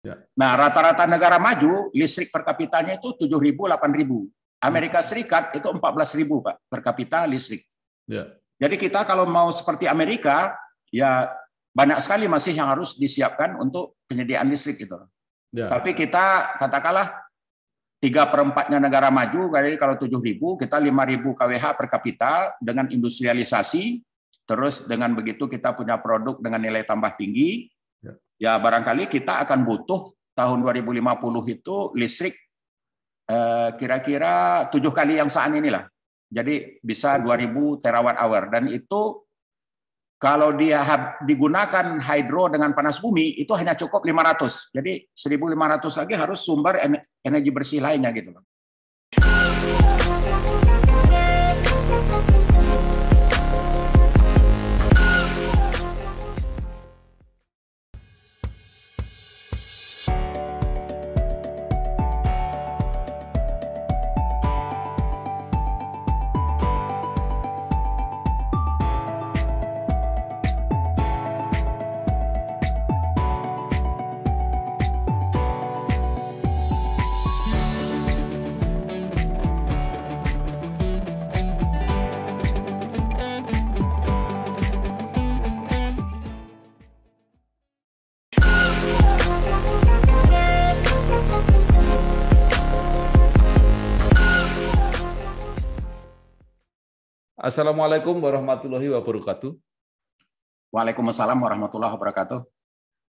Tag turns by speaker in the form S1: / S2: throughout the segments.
S1: Ya.
S2: Nah, rata-rata negara maju listrik per kapitanya itu 7.000, 8.000. Amerika Serikat itu 14.000 Pak per kapita listrik.
S1: Ya.
S2: Jadi kita kalau mau seperti Amerika, ya banyak sekali masih yang harus disiapkan untuk penyediaan listrik itu.
S1: Ya.
S2: Tapi kita katakanlah 3/4-nya negara maju, jadi kalau 7.000, kita 5.000 kWh per kapita dengan industrialisasi, terus dengan begitu kita punya produk dengan nilai tambah tinggi, ya barangkali kita akan butuh tahun 2050 itu listrik kira-kira 7 kali yang saat inilah. Jadi bisa 2.000 terawatt hour, dan itu kalau dia digunakan hidro dengan panas bumi itu hanya cukup 500. Jadi 1.500 lagi harus sumber energi bersih lainnya gitu.
S1: Assalamualaikum warahmatullahi wabarakatuh.
S2: Waalaikumsalam warahmatullahi wabarakatuh.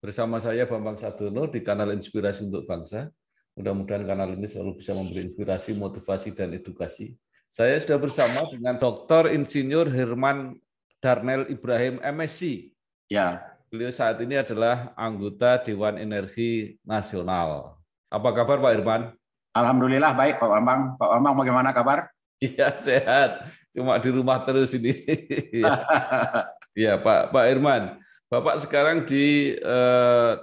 S1: Bersama saya Bambang Sadono di kanal Inspirasi untuk Bangsa. Mudah-mudahan kanal ini selalu bisa memberi inspirasi, motivasi, dan edukasi. Saya sudah bersama dengan Dr. Insinyur Herman Darnel Ibrahim, MSc.
S2: Ya.
S1: Beliau saat ini adalah anggota Dewan Energi Nasional. Apa kabar Pak Herman?
S2: Alhamdulillah baik Pak Bambang. Pak Bambang bagaimana kabar?
S1: Iya, sehat. Cuma di rumah terus ini. Ya, Pak Herman. Bapak sekarang di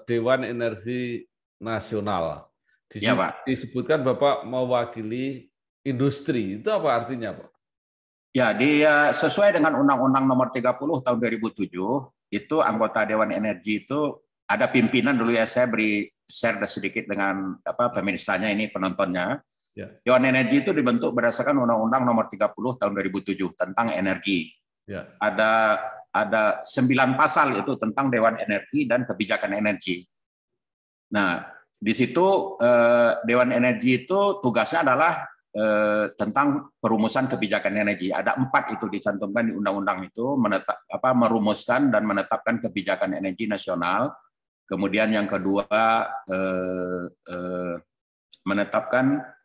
S1: Dewan Energi Nasional.
S2: Ya, Pak.
S1: Disebutkan Bapak mewakili industri. Itu apa artinya, Pak?
S2: Ya, dia sesuai dengan Undang-Undang Nomor 30 Tahun 2007, itu anggota Dewan Energi itu ada pimpinan dulu ya, saya beri share sedikit dengan pemirsanya ini, penontonnya. Ya. Dewan Energi itu dibentuk berdasarkan Undang-Undang Nomor 30 Tahun 2007 tentang energi. Ya. Ada 9 pasal itu tentang Dewan Energi dan kebijakan energi. Nah, di situ Dewan Energi itu tugasnya adalah tentang perumusan kebijakan energi. Ada 4 itu dicantumkan di undang-undang itu, merumuskan dan menetapkan kebijakan energi nasional. Kemudian yang kedua menetapkan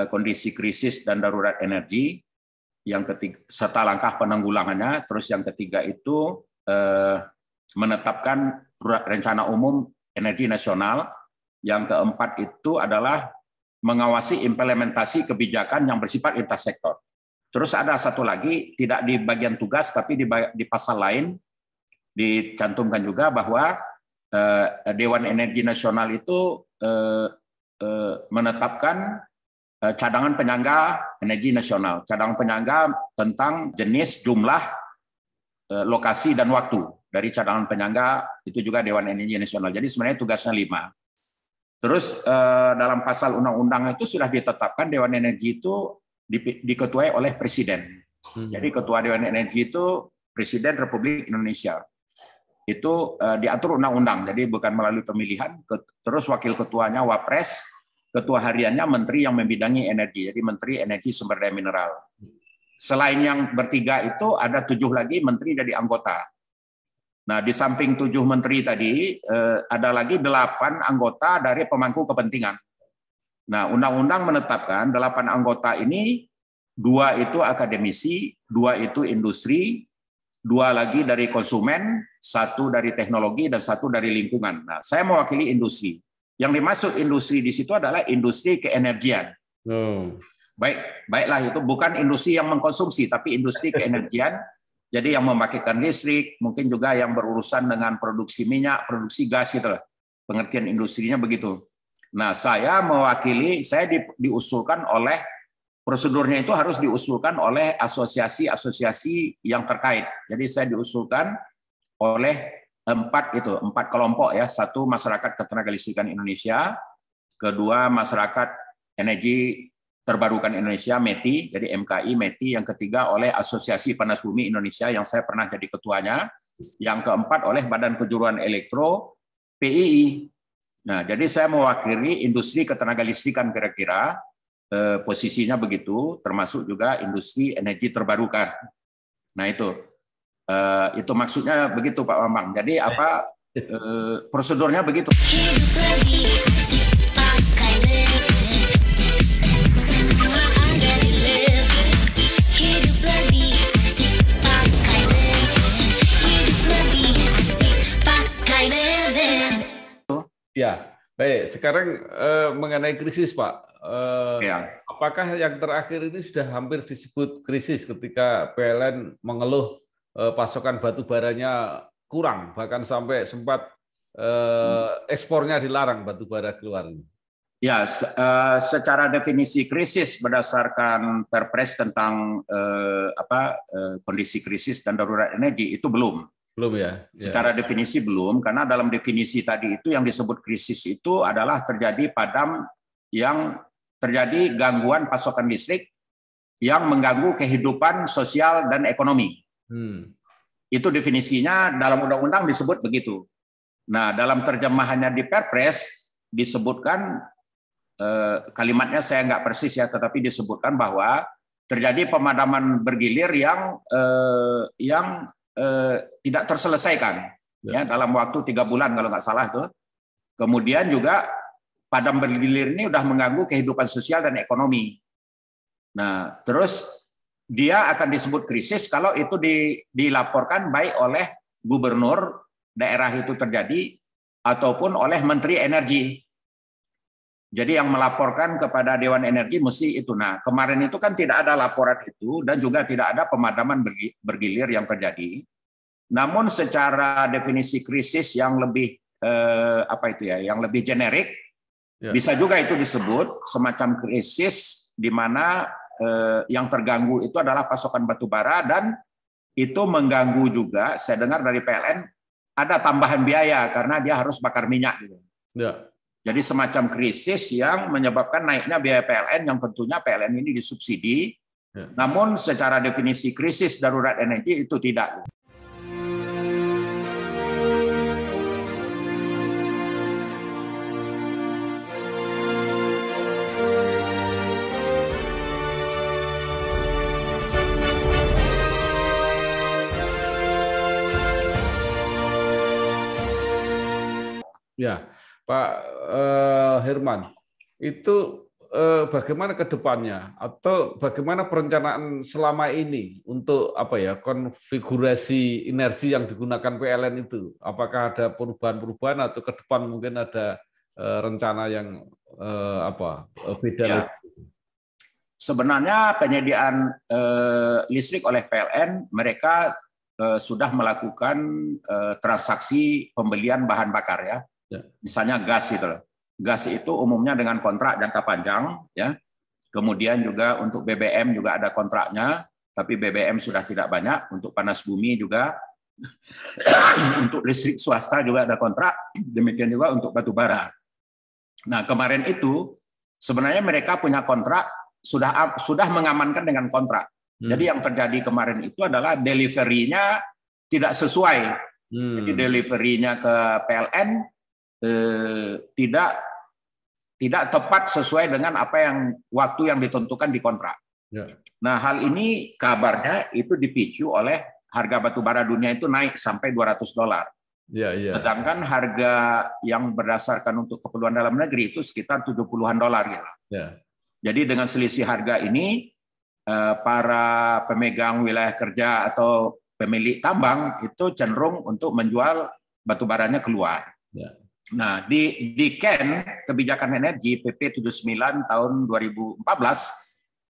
S2: kondisi krisis dan darurat energi, yang ketiga serta langkah penanggulangannya, terus yang ketiga itu menetapkan rencana umum energi nasional, yang keempat itu adalah mengawasi implementasi kebijakan yang bersifat lintas sektor. Terus ada satu lagi, tidak di bagian tugas tapi di pasal lain dicantumkan juga bahwa Dewan Energi Nasional itu menetapkan cadangan penyangga energi nasional. Cadangan penyangga tentang jenis, jumlah, lokasi, dan waktu dari cadangan penyangga itu juga Dewan Energi Nasional. Jadi sebenarnya tugasnya 5. Terus dalam pasal undang-undang itu sudah ditetapkan Dewan Energi itu diketuai oleh Presiden. Jadi Ketua Dewan Energi itu Presiden Republik Indonesia. Itu diatur undang-undang, jadi bukan melalui pemilihan. Terus wakil ketuanya Wapres, ketua hariannya menteri yang membidangi energi, jadi Menteri Energi Sumber Daya Mineral. Selain yang bertiga itu ada 7 lagi menteri jadi anggota. Nah, di samping 7 menteri tadi ada lagi 8 anggota dari pemangku kepentingan. Nah, undang-undang menetapkan 8 anggota ini, 2 itu akademisi, 2 itu industri, 2 lagi dari konsumen, 1 dari teknologi, dan 1 dari lingkungan. Nah, saya mewakili industri. Yang dimaksud industri di situ adalah industri keenergian. Baiklah, itu bukan industri yang mengkonsumsi, tapi industri keenergian. Jadi yang membangkitkan listrik, mungkin juga yang berurusan dengan produksi minyak, produksi gas gitu lah. Pengertian industrinya begitu. Nah, saya mewakili, saya diusulkan oleh, prosedurnya itu harus diusulkan oleh asosiasi-asosiasi yang terkait. Jadi saya diusulkan oleh empat kelompok ya. Satu, masyarakat ketenagalistrikan Indonesia, kedua masyarakat energi terbarukan Indonesia METI, jadi MKI METI, yang ketiga oleh Asosiasi Panas Bumi Indonesia yang saya pernah jadi ketuanya, yang keempat oleh Badan Kejuruan Elektro PII. Nah, jadi saya mewakili industri ketenagalistrikan kira-kira posisinya begitu, termasuk juga industri energi terbarukan. Nah, itu maksudnya begitu Pak Bambang. Jadi apa prosedurnya begitu.
S1: Ya, baik. Sekarang mengenai krisis, Pak.
S2: Ya.
S1: Apakah yang terakhir ini sudah hampir disebut krisis ketika PLN mengeluh pasokan batu baranya kurang, bahkan sampai sempat ekspornya dilarang batu bara keluar?
S2: Ya, secara definisi krisis berdasarkan Perpres tentang kondisi krisis dan darurat energi itu belum.
S1: Belum ya?
S2: Secara definisi belum, karena dalam definisi tadi itu yang disebut krisis itu adalah terjadi padam yang terjadi gangguan pasokan listrik yang mengganggu kehidupan sosial dan ekonomi. Itu definisinya dalam undang-undang disebut begitu. Nah, dalam terjemahannya di Perpres disebutkan, kalimatnya saya nggak persis ya, tetapi disebutkan bahwa terjadi pemadaman bergilir yang tidak terselesaikan ya dalam waktu 3 bulan kalau nggak salah tuh. Kemudian juga padam bergilir ini udah mengganggu kehidupan sosial dan ekonomi. Nah, terus dia akan disebut krisis kalau itu dilaporkan baik oleh gubernur daerah itu terjadi ataupun oleh Menteri Energi. Jadi yang melaporkan kepada Dewan Energi mesti itu. Nah, kemarin itu kan tidak ada laporan itu dan juga tidak ada pemadaman bergilir yang terjadi. Namun secara definisi krisis yang lebih yang lebih generik, bisa juga itu disebut semacam krisis di mana yang terganggu itu adalah pasokan batu bara, dan itu mengganggu juga, saya dengar dari PLN ada tambahan biaya karena dia harus bakar minyak gitu.
S1: Ya.
S2: Jadi semacam krisis yang menyebabkan naiknya biaya PLN yang tentunya PLN ini disubsidi. Ya. Namun secara definisi krisis darurat energi itu tidak.
S1: Ya, Pak Herman, itu bagaimana ke depannya atau bagaimana perencanaan selama ini untuk konfigurasi inersi yang digunakan PLN itu? Apakah ada perubahan-perubahan atau ke depan mungkin ada rencana yang beda
S2: ya.
S1: lagi?
S2: Sebenarnya penyediaan listrik oleh PLN, mereka sudah melakukan transaksi pembelian bahan bakar ya. Misalnya gas itu. Gas itu umumnya dengan kontrak jangka panjang ya. Kemudian juga untuk BBM juga ada kontraknya, tapi BBM sudah tidak banyak. Untuk panas bumi juga, untuk listrik swasta juga ada kontrak. Demikian juga untuk batu bara. Nah, kemarin itu sebenarnya mereka punya kontrak, sudah mengamankan dengan kontrak. Jadi yang terjadi kemarin itu adalah delivery-nya tidak sesuai. Jadi delivery-nya ke PLN tidak tepat sesuai dengan waktu yang ditentukan di kontrak. Ya. Nah, hal ini kabarnya itu dipicu oleh harga batu bara dunia itu naik sampai $200.
S1: Ya, ya.
S2: Sedangkan harga yang berdasarkan untuk keperluan dalam negeri itu sekitar $70-an gitu. Ya. Jadi dengan selisih harga ini para pemegang wilayah kerja atau pemilik tambang itu cenderung untuk menjual batu baranya keluar. Ya. Nah, di KEN, Kebijakan Energi PP 79 tahun 2014,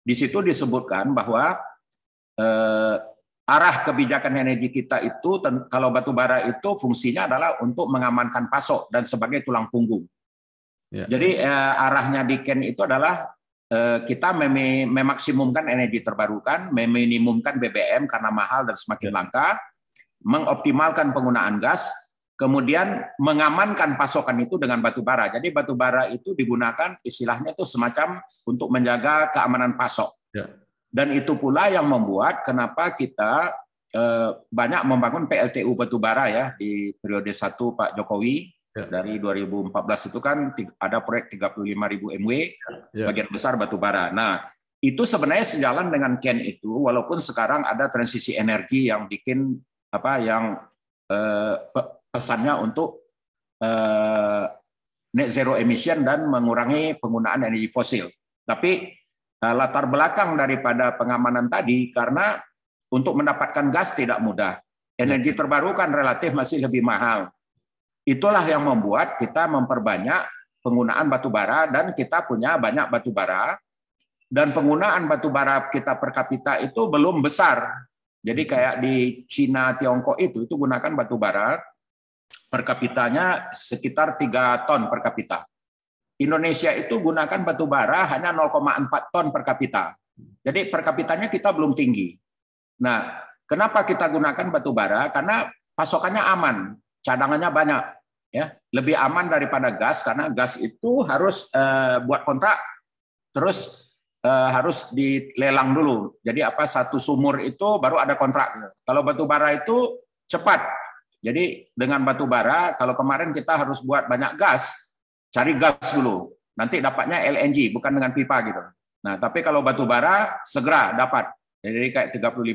S2: di situ disebutkan bahwa arah kebijakan energi kita itu, kalau batu bara itu fungsinya adalah untuk mengamankan pasok dan sebagai tulang punggung. Ya. Jadi arahnya di KEN itu adalah kita memaksimumkan energi terbarukan, meminimumkan BBM karena mahal dan semakin langka, mengoptimalkan penggunaan gas, kemudian mengamankan pasokan itu dengan batu bara. Jadi batu bara itu digunakan istilahnya itu semacam untuk menjaga keamanan pasok.
S1: Ya.
S2: Dan itu pula yang membuat kenapa kita banyak membangun PLTU batu bara ya di periode 1 Pak Jokowi. Ya. Dari 2014 itu kan ada proyek 35.000 MW, ya. Bagian besar batu bara. Nah, itu sebenarnya sejalan dengan Ken itu, walaupun sekarang ada transisi energi yang bikin pesannya untuk net zero emission dan mengurangi penggunaan energi fosil. Tapi latar belakang daripada pengamanan tadi, karena untuk mendapatkan gas tidak mudah. Energi terbarukan relatif masih lebih mahal. Itulah yang membuat kita memperbanyak penggunaan batu bara dan kita punya banyak batu bara. Dan penggunaan batu bara kita per kapita itu belum besar. Jadi kayak di Cina, Tiongkok itu gunakan batu bara per kapitanya sekitar 3 ton per kapita. Indonesia itu gunakan batu bara hanya 0,4 ton per kapita. Jadi per kapitanya kita belum tinggi. Nah, kenapa kita gunakan batu bara? Karena pasokannya aman, cadangannya banyak. Ya, lebih aman daripada gas karena gas itu harus buat kontrak terus harus dilelang dulu. Jadi satu sumur itu baru ada kontrak. Kalau batu bara itu cepat. Jadi dengan batu bara kalau kemarin kita harus buat banyak gas, cari gas dulu. Nanti dapatnya LNG bukan dengan pipa gitu. Nah, tapi kalau batu bara segera dapat. Jadi kayak 35.000,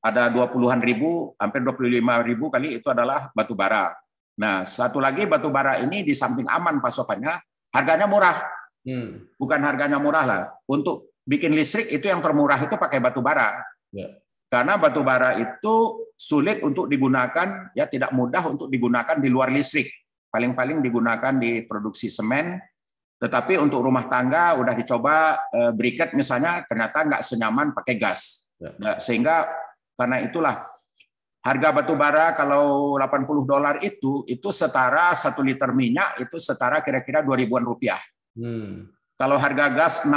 S2: ada 20-an ribu, hampir 25.000 kali itu adalah batu bara. Nah, satu lagi batu bara ini di samping aman pasokannya, harganya murah. Bukan harganya murah lah. Untuk bikin listrik itu yang termurah itu pakai batu bara. Ya. Karena batu bara itu sulit untuk digunakan, ya tidak mudah untuk digunakan di luar listrik. Paling-paling digunakan di produksi semen. Tetapi untuk rumah tangga udah dicoba briket misalnya, ternyata nggak senyaman pakai gas. Ya. Nah, sehingga karena itulah harga batu bara kalau $80 itu setara 1 liter minyak itu setara kira-kira 2.000-an rupiah. Kalau harga gas $6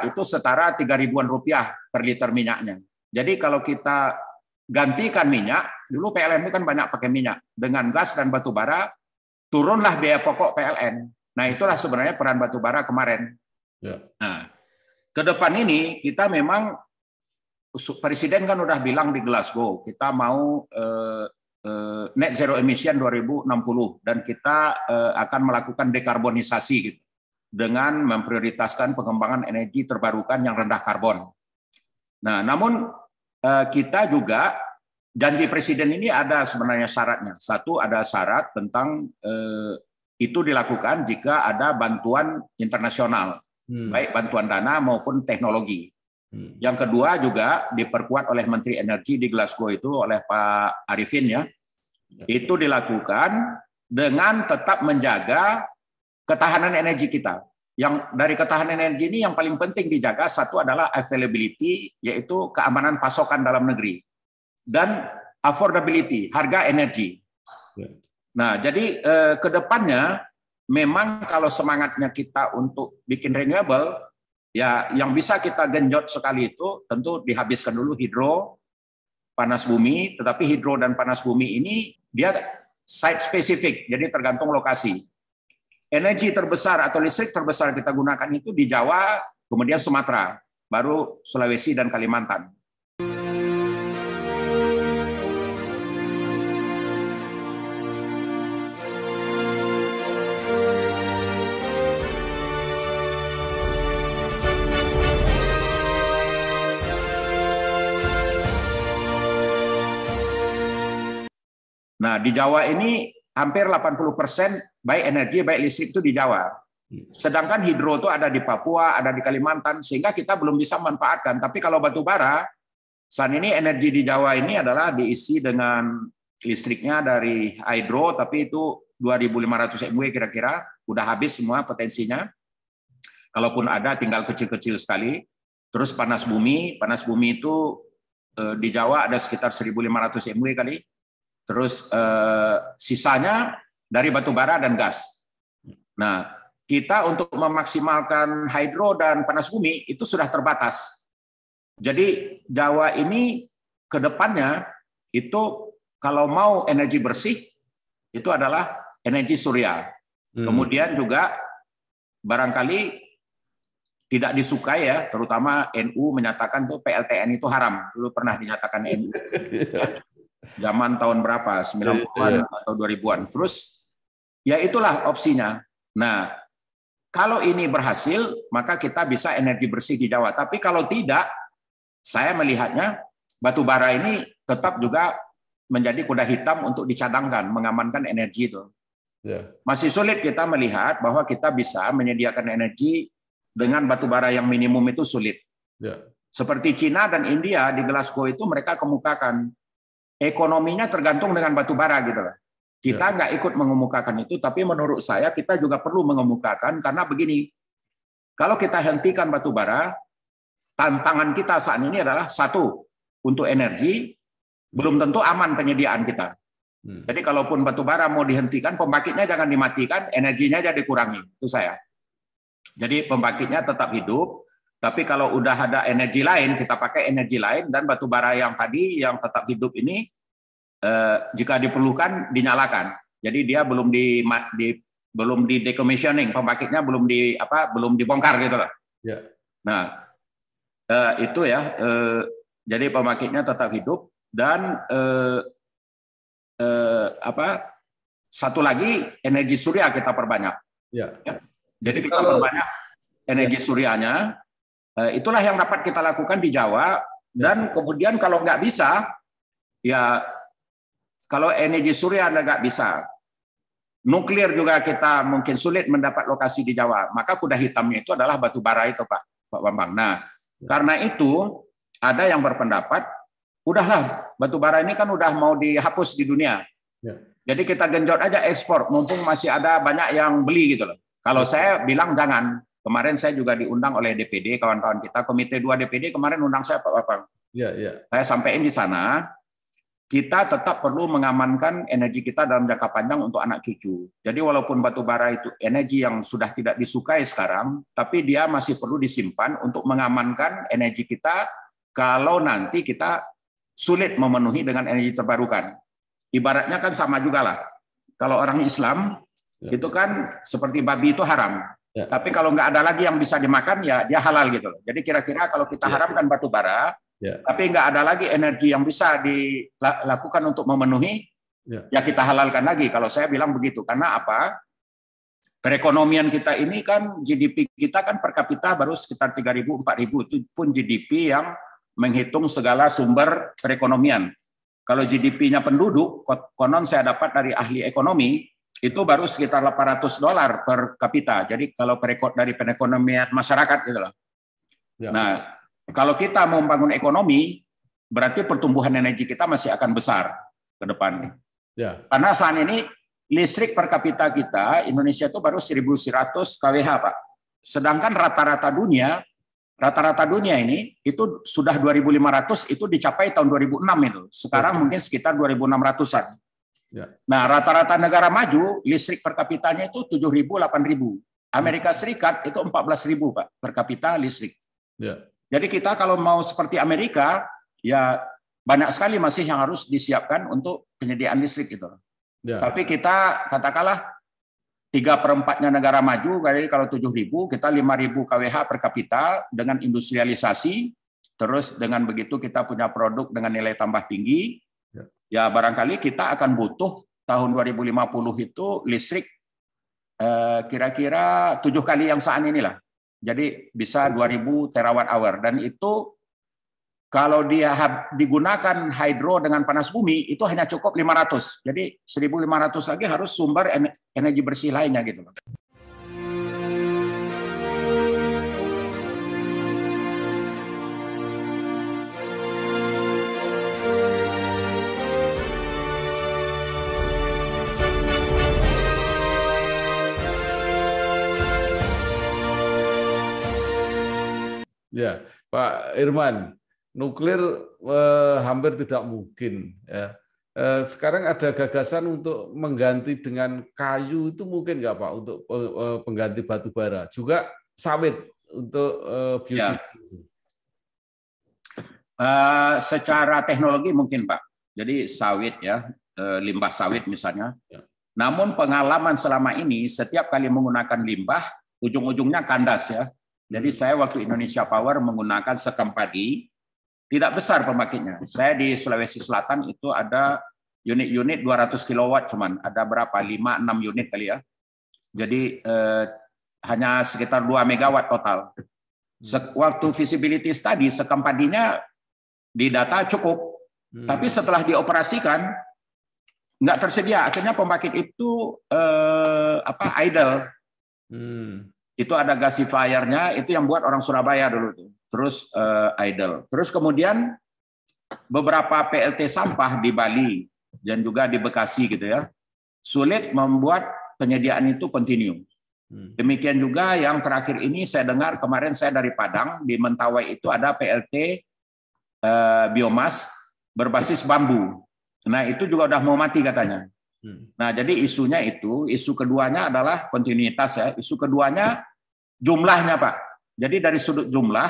S2: itu setara 3.000-an rupiah per liter minyaknya. Jadi kalau kita gantikan minyak, dulu PLN itu kan banyak pakai minyak. Dengan gas dan batu bara, turunlah biaya pokok PLN. Nah itulah sebenarnya peran batu bara kemarin. Ya. Nah, ke depan ini kita memang Presiden kan udah bilang di Glasgow, kita mau net zero emission 2060 dan kita akan melakukan dekarbonisasi gitu, dengan memprioritaskan pengembangan energi terbarukan yang rendah karbon. Nah, namun kita juga janji Presiden ini ada sebenarnya syaratnya. Satu, ada syarat tentang itu dilakukan jika ada bantuan internasional, baik bantuan dana maupun teknologi. Yang kedua juga diperkuat oleh Menteri Energi di Glasgow itu oleh Pak Arifin ya. Itu dilakukan dengan tetap menjaga ketahanan energi kita. Yang dari ketahanan energi ini yang paling penting dijaga satu adalah availability, yaitu keamanan pasokan dalam negeri, dan affordability, harga energi. Nah, jadi ke depannya memang kalau semangatnya kita untuk bikin renewable, ya, yang bisa kita genjot sekali itu tentu dihabiskan dulu hidro, panas bumi, tetapi hidro dan panas bumi ini dia site spesifik, jadi tergantung lokasi. Energi terbesar atau listrik terbesar kita gunakan itu di Jawa, kemudian Sumatera, baru Sulawesi dan Kalimantan. Nah, di Jawa ini hampir 80% baik energi, baik listrik itu di Jawa. Sedangkan hidro itu ada di Papua, ada di Kalimantan, sehingga kita belum bisa memanfaatkan. Tapi kalau batu bara, saat ini energi di Jawa ini adalah diisi dengan listriknya dari hidro, tapi itu 2.500 MW kira-kira, udah habis semua potensinya. Kalaupun ada, tinggal kecil-kecil sekali. Terus panas bumi itu di Jawa ada sekitar 1.500 MW kali. Terus sisanya dari batu bara dan gas. Nah, kita untuk memaksimalkan hidro dan panas bumi itu sudah terbatas. Jadi Jawa ini ke depannya itu kalau mau energi bersih itu adalah energi surya. Kemudian juga barangkali tidak disukai ya, terutama NU menyatakan tuh PLTN itu haram. Dulu pernah dinyatakan NU. Zaman tahun berapa? 90-an atau 2000-an. Terus ya itulah opsinya. Nah, kalau ini berhasil, maka kita bisa energi bersih di Jawa. Tapi kalau tidak, saya melihatnya batu bara ini tetap juga menjadi kuda hitam untuk dicadangkan, mengamankan energi itu. Masih sulit kita melihat bahwa kita bisa menyediakan energi dengan batu bara yang minimum itu sulit. Seperti Cina dan India di Glasgow itu mereka kemukakan ekonominya tergantung dengan batu bara gitu lah. Kita nggak ikut mengemukakan itu, tapi menurut saya kita juga perlu mengemukakan karena begini, kalau kita hentikan batu bara, tantangan kita saat ini adalah satu, untuk energi, belum tentu aman penyediaan kita. Jadi kalaupun batu bara mau dihentikan, pembangkitnya jangan dimatikan, energinya jadi dikurangi. Itu saya. Jadi pembangkitnya tetap hidup, tapi kalau udah ada energi lain, kita pakai energi lain, dan batu bara yang tadi yang tetap hidup ini jika diperlukan dinyalakan. Jadi dia belum di decommissioning, pembangkitnya belum dibongkar gitu lah. Nah, itu ya. Jadi pembangkitnya tetap hidup dan satu lagi energi surya kita perbanyak. Ya. Jadi kita perbanyak energi suryanya. Itulah yang dapat kita lakukan di Jawa. Dan kemudian kalau nggak bisa, ya kalau energi surya nggak bisa, nuklir juga kita mungkin sulit mendapat lokasi di Jawa. Maka kuda hitamnya itu adalah batu bara itu, Pak Bambang. Nah, karena itu ada yang berpendapat, udahlah batu bara ini kan udah mau dihapus di dunia. Jadi kita genjot aja ekspor, mumpung masih ada banyak yang beli gitu loh. Kalau saya bilang jangan. Kemarin saya juga diundang oleh DPD, kawan-kawan kita, Komite 2 DPD kemarin undang saya, Pak Bambang. Saya sampaikan di sana, kita tetap perlu mengamankan energi kita dalam jangka panjang untuk anak cucu. Jadi walaupun batu bara itu energi yang sudah tidak disukai sekarang, tapi dia masih perlu disimpan untuk mengamankan energi kita kalau nanti kita sulit memenuhi dengan energi terbarukan. Ibaratnya kan sama juga lah. Kalau orang Islam, itu kan seperti babi itu haram. Tapi kalau nggak ada lagi yang bisa dimakan, ya dia halal gitu. Jadi kira-kira kalau kita haramkan batu bara, tapi nggak ada lagi energi yang bisa dilakukan untuk memenuhi, ya kita halalkan lagi. Kalau saya bilang begitu, karena apa? Perekonomian kita ini kan GDP kita kan per kapita baru sekitar 3.000, 4.000, itu pun GDP yang menghitung segala sumber perekonomian. Kalau GDP-nya penduduk, konon saya dapat dari ahli ekonomi, itu baru sekitar $800 per kapita. Jadi kalau dari perekonomian masyarakat gitu loh. Nah, kalau kita mau membangun ekonomi, berarti pertumbuhan energi kita masih akan besar ke depan. Karena saat ini listrik per kapita kita Indonesia itu baru 1.100 kWh, Pak. Sedangkan rata-rata dunia ini itu sudah 2.500, itu dicapai tahun 2006 itu. Sekarang mungkin sekitar 2.600-an. Nah, rata-rata negara maju listrik per kapitanya itu 7.000, 8.000. Amerika Serikat itu 14.000, Pak, per kapita listrik. Jadi kita kalau mau seperti Amerika, ya banyak sekali masih yang harus disiapkan untuk penyediaan listrik itu. Tapi kita katakanlah 3/4-nya negara maju, jadi kalau 7.000, kita 5.000 kWh per kapita dengan industrialisasi, terus dengan begitu kita punya produk dengan nilai tambah tinggi. Ya barangkali kita akan butuh tahun 2050 itu listrik kira-kira 7 kali yang saat inilah. Jadi bisa 2.000 terawatt hour, dan itu kalau dia digunakan hidro dengan panas bumi itu hanya cukup 500. Jadi 1.500 lagi harus sumber energi bersih lainnya gitu.
S1: Ya, Pak Irman, nuklir hampir tidak mungkin. Ya. Sekarang ada gagasan untuk mengganti dengan kayu, itu mungkin nggak Pak untuk pengganti batu bara? Juga sawit untuk biodiesel.
S2: Secara teknologi mungkin Pak. Jadi sawit ya, limbah sawit misalnya, Namun pengalaman selama ini setiap kali menggunakan limbah ujung-ujungnya kandas ya. Jadi saya waktu Indonesia Power menggunakan sekam padi, tidak besar pembangkitnya. Saya di Sulawesi Selatan itu ada unit-unit 200 kilowatt cuman, ada berapa? 5-6 unit kali ya. Jadi hanya sekitar 2 megawatt total. Waktu feasibility study sekam padinya di data cukup, tapi setelah dioperasikan nggak tersedia. Akhirnya pembangkit itu idle. Itu ada gasifier-nya, itu yang buat orang Surabaya dulu tuh. Terus idle. Terus kemudian beberapa PLT sampah di Bali dan juga di Bekasi gitu ya, sulit membuat penyediaan itu continue. Demikian juga yang terakhir ini saya dengar kemarin saya dari Padang, di Mentawai itu ada PLT biomas berbasis bambu. Nah itu juga udah mau mati katanya. Nah jadi isunya itu, isu keduanya adalah kontinuitas ya. Isu keduanya jumlahnya Pak. Jadi dari sudut jumlah,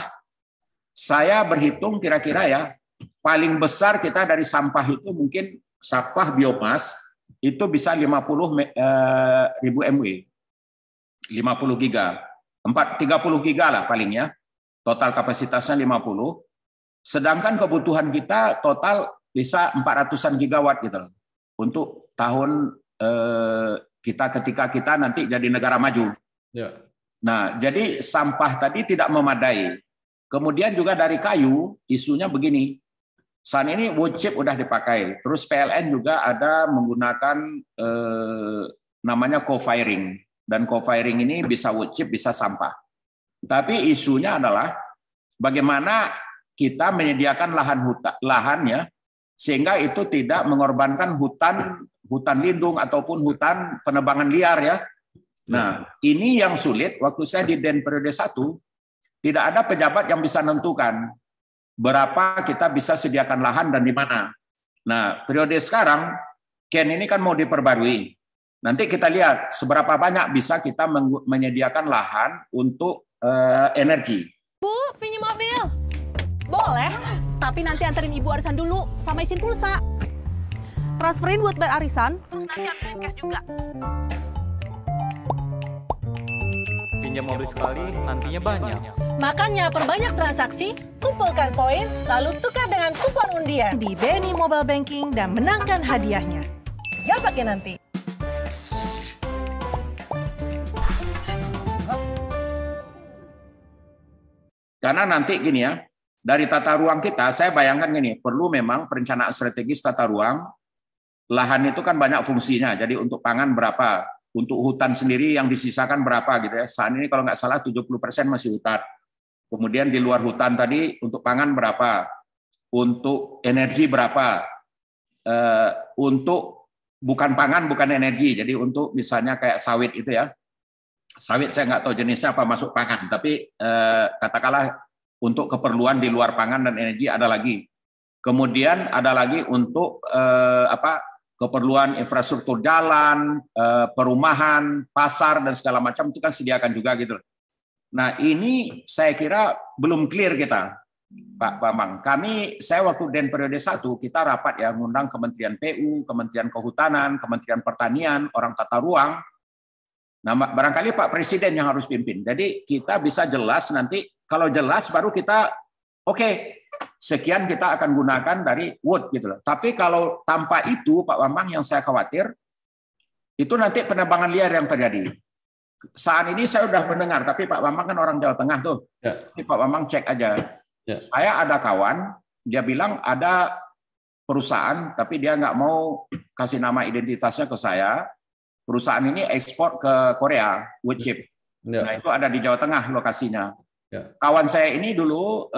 S2: saya berhitung kira-kira ya, paling besar kita dari sampah itu mungkin sampah biomas itu bisa 50 ribu MW. 50 giga. 30 giga lah paling ya. Total kapasitasnya 50. Sedangkan kebutuhan kita total bisa 400-an gigawatt gitu loh. Untuk tahun kita ketika kita nanti jadi negara maju. Ya. Nah, jadi sampah tadi tidak memadai. Kemudian juga dari kayu, isunya begini. Saat ini wood chip udah dipakai. Terus PLN juga ada menggunakan namanya co-firing. Dan co-firing ini bisa wood chip, bisa sampah. Tapi isunya adalah bagaimana kita menyediakan lahan ya, sehingga itu tidak mengorbankan hutan lindung ataupun hutan penebangan liar ya. Nah, ini yang sulit. Waktu saya di Den periode 1, tidak ada pejabat yang bisa menentukan berapa kita bisa sediakan lahan dan di mana. Nah, periode sekarang, Ken ini kan mau diperbarui. Nanti kita lihat seberapa banyak bisa kita menyediakan lahan untuk energi.
S3: Bu, pinjam mobil. Boleh, tapi nanti anterin ibu arisan dulu sama isin pulsa. Transferin buat bayar arisan, terus nanti ambilin cash juga.
S4: Pinjam mobil sekali, nantinya banyak.
S5: Makanya perbanyak transaksi, kumpulkan poin, lalu tukar dengan kupon undian di BNI Mobile Banking dan menangkan hadiahnya. Gak pakai nanti.
S2: Karena nanti gini ya, dari tata ruang kita, saya bayangkan gini, perlu memang perencanaan strategis tata ruang. Lahan itu kan banyak fungsinya, jadi untuk pangan berapa, untuk hutan sendiri yang disisakan berapa gitu ya. Saat ini kalau nggak salah 70% masih hutan. Kemudian di luar hutan tadi untuk pangan berapa, untuk energi berapa, untuk bukan pangan bukan energi, jadi untuk misalnya kayak sawit itu ya. Sawit saya nggak tahu jenisnya apa masuk pangan, tapi katakanlah untuk keperluan di luar pangan dan energi ada lagi. Kemudian ada lagi untuk keperluan infrastruktur jalan, perumahan, pasar dan segala macam itu kan sediakan juga gitu. Nah ini saya kira belum clear kita, Pak Bambang. Saya waktu Den periode 1 kita rapat ya, ngundang Kementerian PU, Kementerian Kehutanan, Kementerian Pertanian, orang tata ruang. Nah, barangkali Pak Presiden yang harus pimpin. Jadi kita bisa jelas nanti, kalau jelas baru kita, oke, sekian kita akan gunakan dari wood gitu loh. Tapi kalau tanpa itu, Pak Bambang, yang saya khawatir, itu nanti penebangan liar yang terjadi. Saat ini saya sudah mendengar, tapi Pak Bambang kan orang Jawa Tengah tuh. Ya. Jadi Pak Bambang cek aja. Ya. Saya ada kawan, dia bilang ada perusahaan, tapi dia nggak mau kasih nama identitasnya ke saya. Perusahaan ini ekspor ke Korea, wood chip. Ya. Nah, itu ada di Jawa Tengah lokasinya. Ya. Kawan saya ini dulu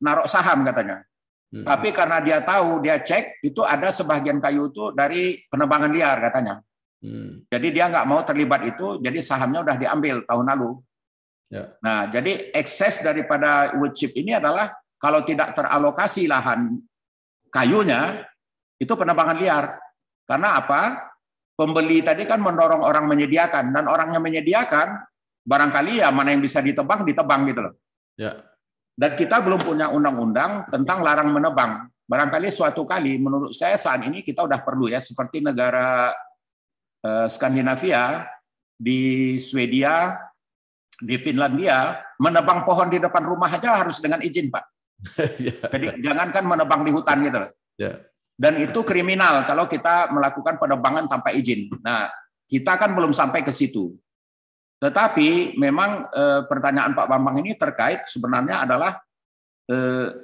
S2: naruh saham katanya. Tapi karena dia tahu, dia cek, itu ada sebagian kayu itu dari penebangan liar katanya. Jadi dia nggak mau terlibat itu, jadi sahamnya udah diambil tahun lalu. Ya. Nah, jadi ekses daripada wood chip ini adalah kalau tidak teralokasi lahan kayunya, itu penebangan liar. Karena apa? Pembeli tadi kan mendorong orang menyediakan, dan orang yang menyediakan barangkali ya mana yang bisa ditebang gitu loh. Ya. Dan kita belum punya undang-undang tentang larang menebang. Barangkali suatu kali menurut saya saat ini kita udah perlu ya, seperti negara Skandinavia, di Swedia, di Finlandia, menebang pohon di depan rumah aja harus dengan izin, Pak. Jadi jangankan menebang di hutan gitu. Dan itu kriminal kalau kita melakukan penebangan tanpa izin. Nah, kita kan belum sampai ke situ. Tetapi memang pertanyaan Pak Bambang ini terkait sebenarnya adalah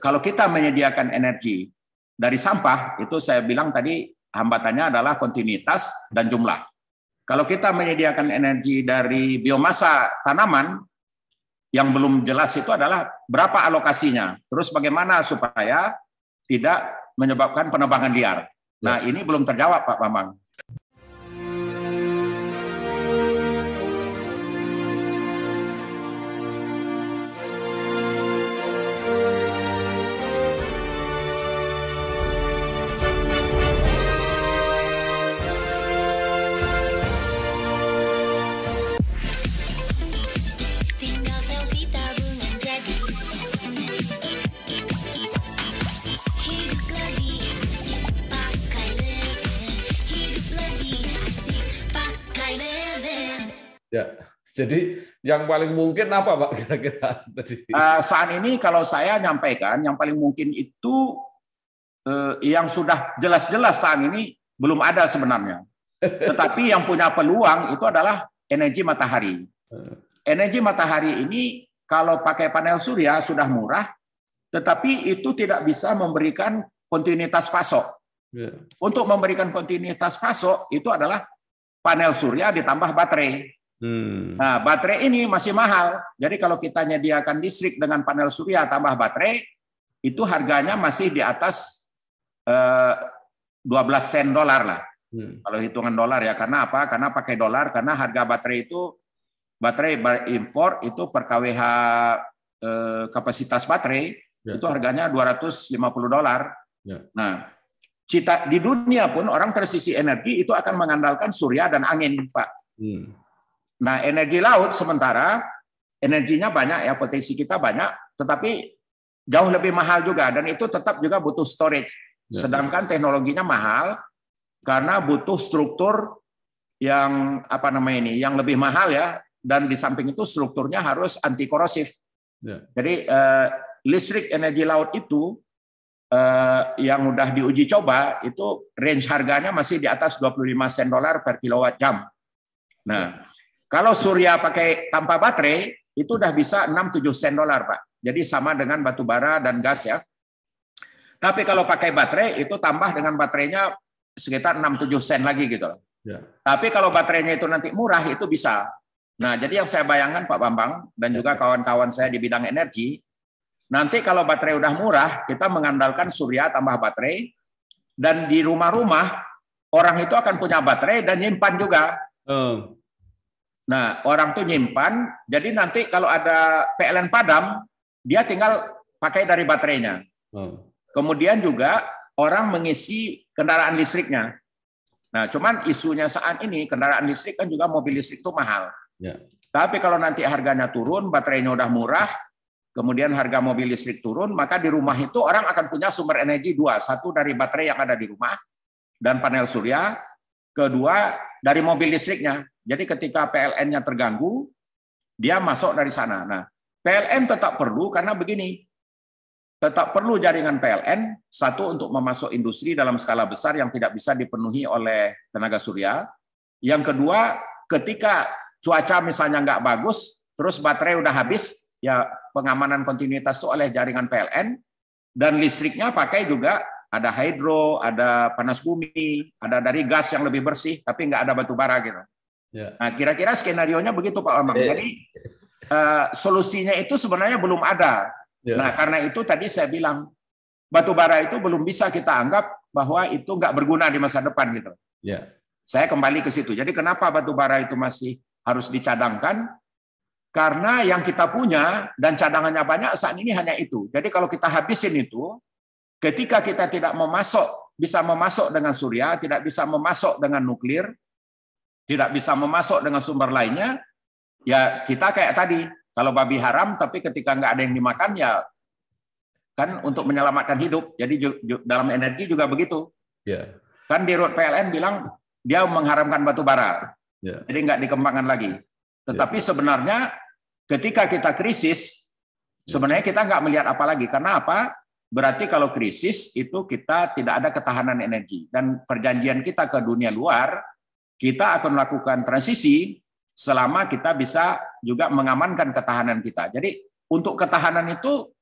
S2: kalau kita menyediakan energi dari sampah, itu saya bilang tadi hambatannya adalah kontinuitas dan jumlah. Kalau kita menyediakan energi dari biomasa tanaman, yang belum jelas itu adalah berapa alokasinya. Terus bagaimana supaya tidak menyebabkan penebangan liar. Nah, ini belum terjawab, Pak Bambang.
S1: Ya, jadi yang paling mungkin apa, Pak, kira-kira tadi?
S2: Saat ini kalau saya nyampaikan, yang paling mungkin itu yang sudah jelas-jelas saat ini belum ada sebenarnya. Tetapi yang punya peluang itu adalah energi matahari. Energi matahari ini kalau pakai panel surya sudah murah, tetapi itu tidak bisa memberikan kontinuitas pasok. Untuk memberikan kontinuitas pasok itu adalah panel surya ditambah baterai. Nah, baterai ini masih mahal. Jadi kalau kita nyediakan listrik dengan panel surya tambah baterai, itu harganya masih di atas 12 sen dolar lah. Kalau hitungan dolar ya. Karena apa? Karena pakai dolar, karena harga baterai itu, baterai impor itu per kWh kapasitas baterai, itu harganya 250 dolar. Nah, di dunia pun orang tersisi energi itu akan mengandalkan surya dan angin, Pak. Nah, energi laut sementara energinya banyak ya, potensi kita banyak, tetapi jauh lebih mahal juga, dan itu tetap juga butuh storage. Sedangkan teknologinya mahal karena butuh struktur yang apa namanya ini, yang lebih mahal ya, dan di samping itu strukturnya harus anti korosif. Jadi listrik energi laut itu yang udah diuji coba itu range harganya masih di atas 25 sen dolar per kilowatt jam. Nah, kalau surya pakai tanpa baterai, itu udah bisa 6-7 sen dolar, Pak. Jadi sama dengan batu bara dan gas ya. Tapi kalau pakai baterai, itu tambah dengan baterainya sekitar 6-7 sen lagi gitu. Tapi kalau baterainya itu nanti murah, itu bisa. Nah, jadi yang saya bayangkan Pak Bambang, dan juga kawan-kawan saya di bidang energi, nanti kalau baterai udah murah, kita mengandalkan surya tambah baterai, dan di rumah-rumah, orang itu akan punya baterai dan nyimpan juga. Nah, orang tuh nyimpan, jadi nanti kalau ada PLN padam, dia tinggal pakai dari baterainya. Kemudian juga orang mengisi kendaraan listriknya. Nah, cuman isunya saat ini kendaraan listrik kan juga mobil listrik itu mahal. Tapi kalau nanti harganya turun, baterainya udah murah, kemudian harga mobil listrik turun, maka di rumah itu orang akan punya sumber energi dua. Satu dari baterai yang ada di rumah dan panel surya, kedua dari mobil listriknya. Jadi ketika PLN-nya terganggu, dia masuk dari sana. Nah, PLN tetap perlu karena begini, tetap perlu jaringan PLN, satu untuk memasok industri dalam skala besar yang tidak bisa dipenuhi oleh tenaga surya. Yang kedua, ketika cuaca misalnya nggak bagus, terus baterai udah habis, ya pengamanan kontinuitas itu oleh jaringan PLN, dan listriknya pakai juga ada hidro, ada panas bumi, ada dari gas yang lebih bersih, tapi nggak ada batu bara gitu. Nah, kira-kira skenarionya begitu Pak Bambang. Jadi solusinya itu sebenarnya belum ada. Nah, karena itu tadi saya bilang batu bara itu belum bisa kita anggap bahwa itu nggak berguna di masa depan gitu. Saya kembali ke situ. Jadi kenapa batu bara itu masih harus dicadangkan? Karena yang kita punya dan cadangannya banyak saat ini hanya itu. Jadi kalau kita habisin itu, ketika kita tidak bisa memasok dengan surya, tidak bisa memasok dengan nuklir, tidak bisa memasok dengan sumber lainnya, ya kita kayak tadi, kalau babi haram, tapi ketika nggak ada yang dimakan, ya kan untuk menyelamatkan hidup. Jadi dalam energi juga begitu. Kan di RUT PLN bilang, dia mengharamkan batu bara.
S1: Ya.
S2: Jadi nggak dikembangkan lagi. Tetapi sebenarnya ketika kita krisis, sebenarnya kita nggak melihat apa lagi. Karena apa? Berarti kalau krisis itu kita tidak ada ketahanan energi. Dan perjanjian kita ke dunia luar, kita akan melakukan transisi selama kita bisa juga mengamankan ketahanan kita. Jadi untuk ketahanan itu,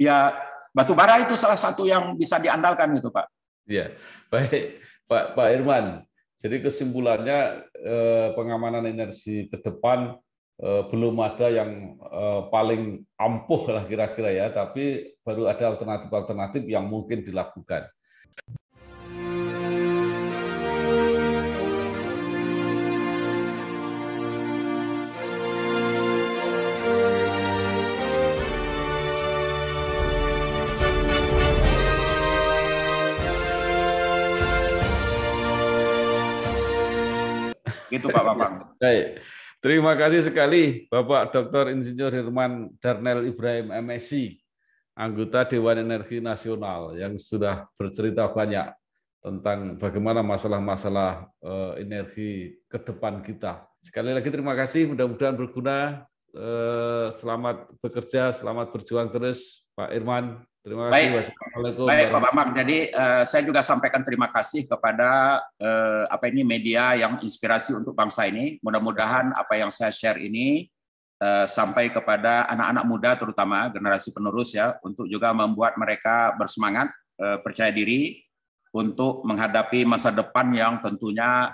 S2: ya batu bara itu salah satu yang bisa diandalkan gitu, Pak.
S1: Ya, baik Pak Irman. Jadi kesimpulannya pengamanan energi ke depan belum ada yang paling ampuh lah kira-kira ya, tapi baru ada alternatif-alternatif yang mungkin dilakukan.
S2: Gitu Pak Bambang.
S1: Baik. Terima kasih sekali Bapak Dr. Insinyur Herman Darnel Ibrahim MSc, anggota Dewan Energi Nasional yang sudah bercerita banyak tentang bagaimana masalah-masalah energi ke depan kita. Sekali lagi terima kasih, mudah-mudahan berguna. Selamat bekerja, selamat berjuang terus Pak Irman. Terima kasih. Wassalamualaikum.
S2: Baik Pak Bambang. Jadi saya juga sampaikan terima kasih kepada media yang inspirasi untuk bangsa ini. Mudah-mudahan apa yang saya share ini sampai kepada anak-anak muda terutama generasi penerus ya, untuk juga membuat mereka bersemangat, percaya diri untuk menghadapi masa depan yang tentunya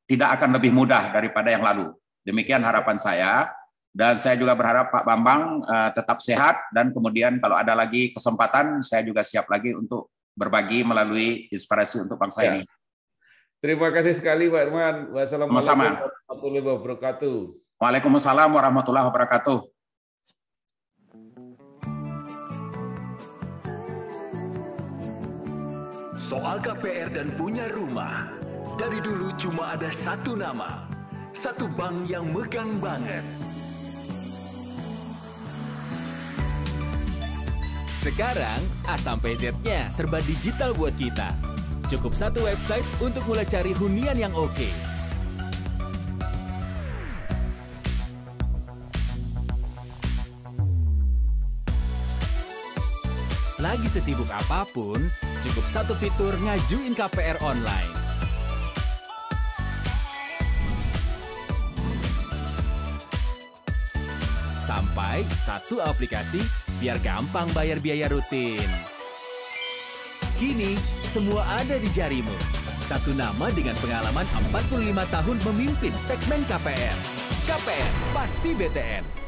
S2: tidak akan lebih mudah daripada yang lalu. Demikian harapan saya. Dan saya juga berharap Pak Bambang tetap sehat, dan kemudian kalau ada lagi kesempatan, saya juga siap lagi untuk berbagi melalui inspirasi untuk bangsa ini.
S1: Terima kasih sekali Pak Irman. Wassalamualaikum warahmatullahi wabarakatuh.
S2: Waalaikumsalam warahmatullahi wabarakatuh.
S6: Soal KPR dan punya rumah, dari dulu cuma ada satu nama, satu bank yang megang banget.
S7: Sekarang, A sampai Z-nya serba digital buat kita. Cukup satu website untuk mulai cari hunian yang oke. Lagi sesibuk apapun, cukup satu fitur ngajuin KPR online. Sampai satu aplikasi biar gampang bayar biaya rutin. Kini, semua ada di jarimu. Satu nama dengan pengalaman 45 tahun memimpin segmen KPR. KPR pasti BTN.